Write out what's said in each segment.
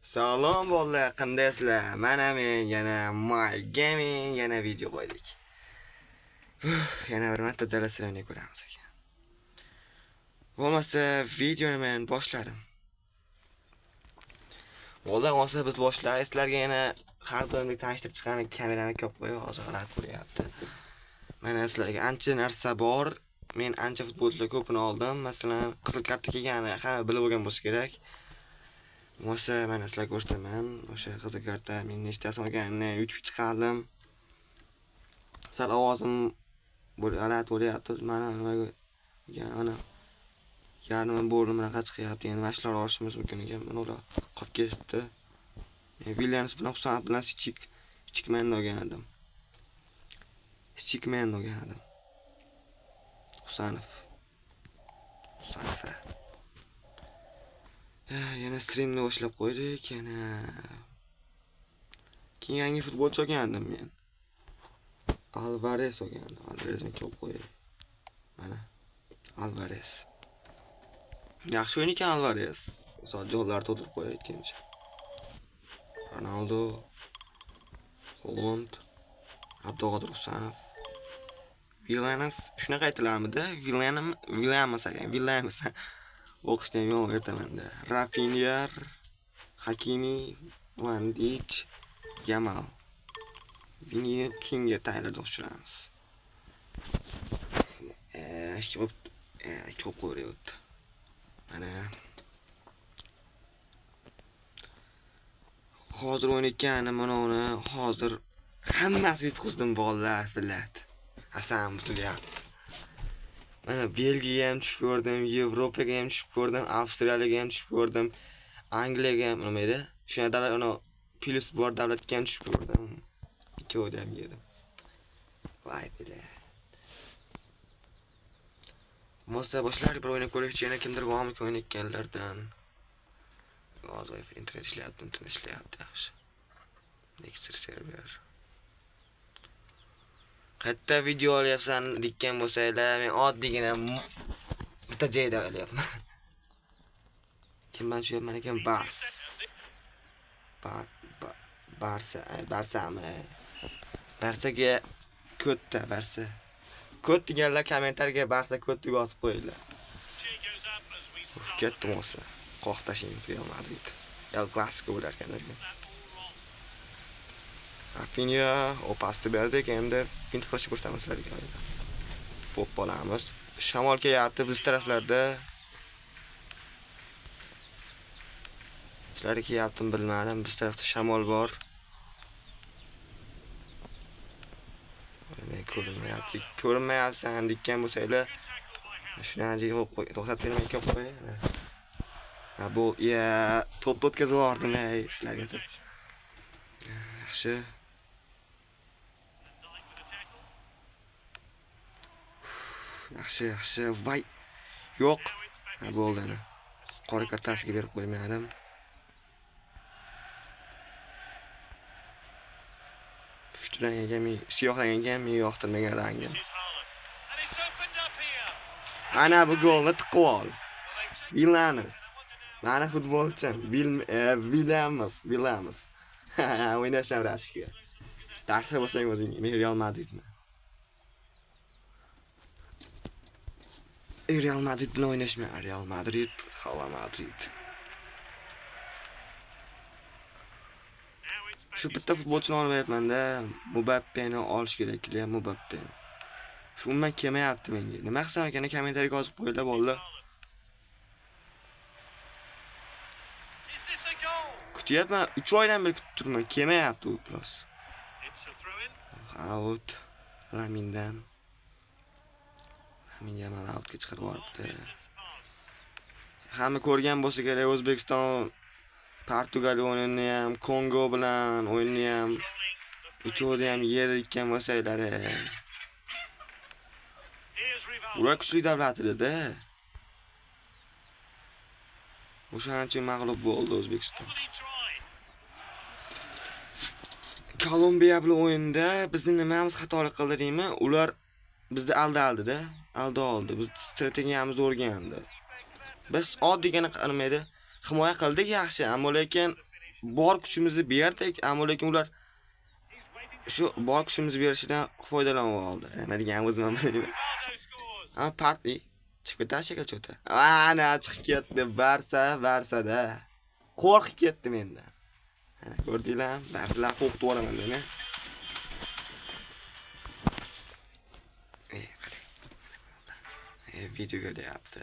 Salom bolalar, qandaysizlar? Mana men yana My Gaming yana video qo'ydik. Yana bir marta dalasini ko'ramiz ekan. Bo'lmasa videoni men boshladim. Bolalar, o'sa biz boshlaymiz. Sizlarga yana har doimlik tanishtirib chiqaman, kamerani ko'p qo'yib hozir g'alati bo'lyapti. Mana sizlarga ancha narsa bor. Men ancha futbolchilar ko'pini oldim. Masalan, qizil karta kelgani hamma bilib olgan bo'lsa kerak. O'sha mana sizlarga ko'rsataman. O'sha qizil karta men nechtasi olganimni yutib chiqardim. Sal ovozim g'alati bo'lyapti. Mana nimaga ana yarmi bo'rnim bunaqa chiqyapti. Endi mashlar olishimiz mumkin ekan. Mana ular qolib ketibdi. Williams bilan Husanov bilan Stickman o'rgandim. Stickman o'rgandim. Husanov. Yana streamni boshlab qo'ydik. Yana keyin yangi futbolchi o'rgandim men. Alvarez o'rgandim. Alvarezni ko'p qo'ydik. Mana Alvarez. Yaxshi o'yin ekan Alvarez. Joylar to'ldirib qo'yayotgancha. Ronaldo, Holland, Abdug'odir Husanov, Williams shunaqa aytilarmidi? Williams ekan, Williams. O'qishdan yomon ertamanda. Rafinha, Hakimi, Van Dijk, Yamal. Vini Kingga tayyorda o'xshaymiz. Ko'p qo'yibdi. Mana hozir o'ynayotgani mana uni hozir hammasi yutqizdim bolalar filat. Hasan buzilyapti. Mana Belgiyaga ham tushib ko'rdim, Yevropaga ham tushib ko'rdim, Avstraliyaga ham tushib ko'rdim, Angliyaga ham nima edi? Shuna davlat uni plus bor davlatga ham tushib ko'rdim. Ikkovida ham yedim. Voy bila. Mo'sa boshlar bir o'ynab ko'rishchi yana kimdir bormi o'ynayotganlardan. Hozir internet ishlayapti yaxshi. Next server. Qayerda video olyapsan dikkan bo'lsanglar, men oddiygina bitta joyda olyapman. Kim bilan tushyapman ekan? Barsaga ko'tda Barsa. Ko't deganlar kommentarga Barsa ko't deb yozib qo'yinglar. Katta bo'lsa, qoq tashing Real Madrid. El Clasico bo'lar ekan. Rafinha opasni berdik, endi pint qilishni ko'rsatamiz sizlarga. Futbol olamiz. Shamol kelyapti biz taraflarda. Sizlarga kelyaptimi bilmadim, biz tarafda shamol bor. Ko'rinmayapsan dikkan bo'lsanglar, shunancha to'xtatib bermay ko'p qo'y. Ha bu top o'tkazib yubordim sizlarga deb. Yaxshi. Yaxshi. Voy. Yo'q. Ha bo'ldi ana. Qora kartasiga berib qo'ymadim. Siyohlanganga men yoqtirmagan rangim. Ana bu golni tiqib ol. Williams. Mana futbolchim. Williams. O'ynasham rashkiga. Darsa bo'lsang o'zing, men Real Madridman. Real Madrid bilan o'ynashman. Real Madrid, Hala Madrid. Shu bitta futbolchini olmayapman-da, Mbappeni olish kerak, Mbappeni. Shu umuman kelmayapti menga. Nima qilsam ekan, kommentariyga yozib qo'yinglar bolalar. Kutyapman, 3 oydan beri kutib turman, kelmayapti u plus. Out. Lamindan. Lamin Yamal outga chiqarib yuboribdi. Hamma ko'rgan bo'lsa kerak, O'zbekiston Portugaliya o'yinini ham, Kongo bilan o'yinni ham uchovda ham yeyotgan bo'lsanglar. Ular kuchli davlat edi-da. O'shancha mag'lub bo'ldi O'zbekiston. Kolumbiya bilan o'yinda bizni nimamiz xatolik qildi deymi? Ular bizni aldadi-da. Oldi. Biz strategiyamizni o'rgandi. Biz oddiygina nimaydi? Himoya qildik yaxshi, ammo lekin bor kuchimizni berdik, ammo lekin ular shu bor kuchimizni berishidan foydalanib oldi. Nima degan o'zim ham bilmayman. Ha, parti chiqib ketadi shekilli. Ana chiqib ketdi, Barsa-da. Qo'rqib ketdi mendan. Ana ko'rdinglar, Barsalar qo'rqitib yuboraman meni. Video kelyapti.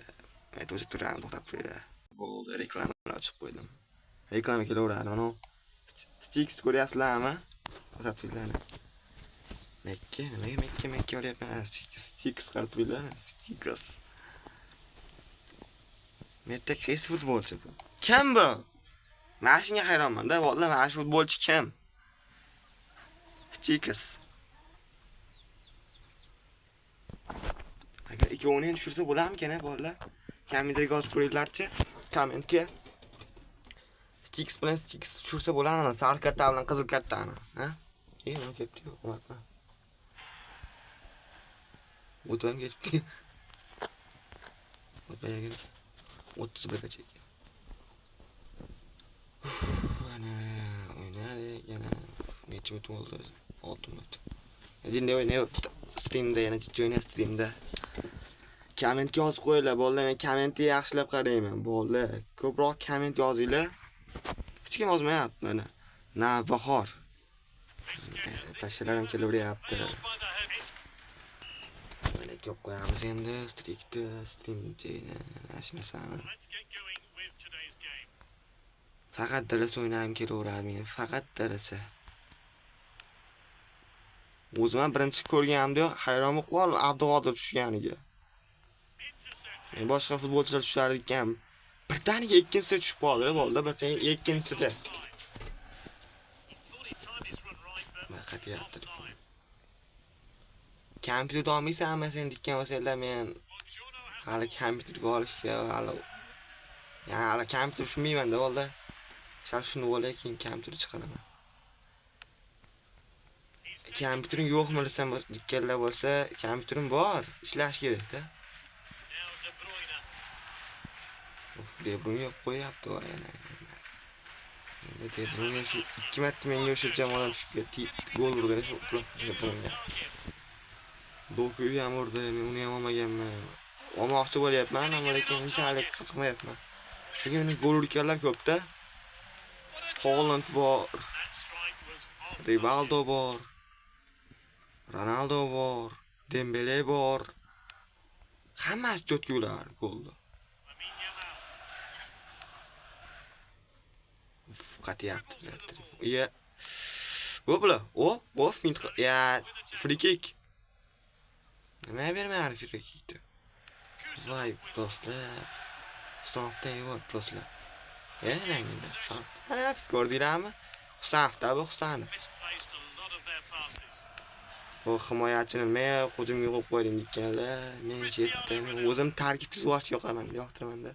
Aytib turgan to'xtab qo'ydi. Bo'ldi, reklamalar ochib qo'ydim. Reklama kelaveradi mana. Sticks ko'ryapsizlarmi? To'xtab turinglar. Nimaga Mekka olyapman? Sticks qarab turinglar. Sticks. Metta qaysi futbolchi bu? Kim bu? Men shunga hayronman-da. Vallahi mana shu futbolchi kim? Sticks. Agar ikkovini ham tushirsa bo'larmikan, bolalar? Kommentarga yozib qo'yinglarchi. Kommentga. Sticks bilan Sticks tushirsa bo'ladimi? Sariq karta bilan qizil kartani, ha? Nima ketdi-yu, umatma. O'tvam ketdi. O'tmagan. 31 gacha ekan. Ana, o'ynadi, yana necha minut bo'ldi? 6 minut. Endi o'ynayapti. Streamda yana jo'ynay streamda. Kommentga yozib qo'yinglar, bolalar. Men kommentni yaxshilab qarayman, bolalar. Ko'proq komment yozinglar. Hech kim yozmayapti mana. Bahor. Pashalarim kelaveryapti. Mana ko'p qo'yamiz endi streamni, ashmasani. Faqat daras o'ynayim kelaveradi men, faqat darasa. O'zim ham birinchi ko'rganimda hayron bo'lib qoldim Abdug'odir tushganiga. Boshqa futbolchilar tushar ekan. Birdaniga ikkinchisi tushib qoldi, bo'ldi, bilsang ikkinchisida. Qatyapti. Kompyuter olmaysanmi sen dikkan bo'lsanglar men hali kompyuterga olishga hali kompyuter tushunmayman-da, bo'ldi. Sal shuni bo'lay, keyin kompyuter chiqaraman. Kompyuterim yo'qmi desam, dikkanlar bo'lsa, kompyuterim bor, ishlash kerak-da. De Bruyne yo'q qo'yapti va yana. Endi De Bruyne shu 2 marta menga o'sha jamoadan tushib ketdi. Gol urdi shu De Bruyne. Doku ham urdi, men uni ham olmaganman. Olmoqchi bo'lyapman, ammo lekin unchalik qiziqmayapman. Chunki uning gol urganlar ko'p-da. Haaland bor. Rivaldo bor. Ronaldo bor. Dembele bor. Hammasi cho'tkular golda. Qatyapti. Ya. O'pla. Fint. Ya, free kick. Nima bermayapti free kickni? Voy, dostlar. Hisobdan yo'q, dostlar. Nangda, hisob. Ko'rdinglarmi? Hisobda bu Husanov. O himoyachini men hujumga qo'yib qo'ydim ekanlar. Men jetdim. O'zim tarkib tuzib yoqaman, yoqtiraman-da.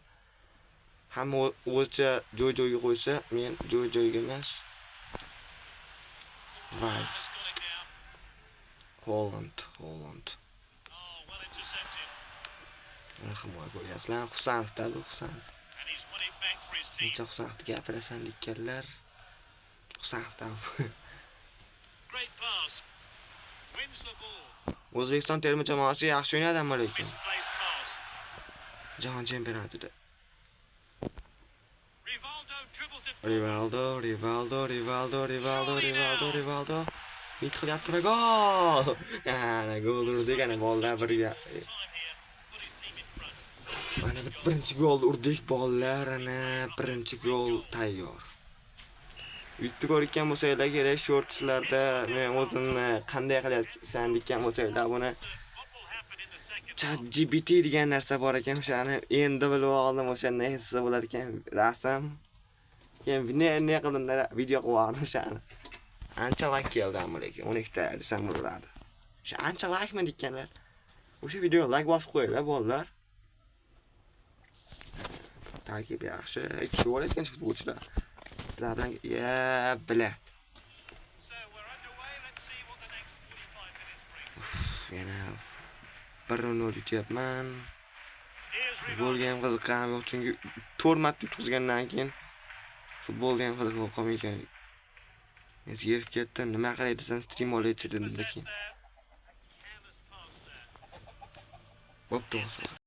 Hamma o'zicha joy-joyga qo'ysa, men joy-joyga emas. Voy. Haaland. Himoya ko'ryapsizlar, Husanovda bu Husanov. Necha Husanovga gapirasan dikkanlar. Husanovda. O'zbekiston terma jamoasi yaxshi o'ynadi, ammo lekin Jahon chempionatida. Rivaldo. Mit qilyapti va gol! Ana gol urdik, ana gollar birga. Mana birinchi gol urdik, bolalar, ana birinchi gol tayyor. YouTube ko'rgan bo'lsanglar kerak, shortslarda men o'zimni qanday qilyapsan degan bo'lsanglar, buni ChatGPT degan narsa bor ekan, o'shani endi bilib oldim, o'shandan hissa bo'lar ekan, rasm. Keyin ne qildim-da video qildim o'shani. Ancha like keldi, ammo lekin 12 ta desam bo'ladi. O'sha ancha like mi deganlar. O'sha videoga like bosib qo'yinglar, bolalar. Tarkib yaxshi, shu bo'layotgan futbolchilar. Sizlar bilan bilad. Yana 1-0 yutyapman. Golga ham qiziqqanim yo'q, chunki 4 marta yutqizgandan keyin Futbolga ham qiziqib qolmaygan. Men zerikib ketdim. Nima qilay desam, stream olaychi dedim keyin. Bo'pti,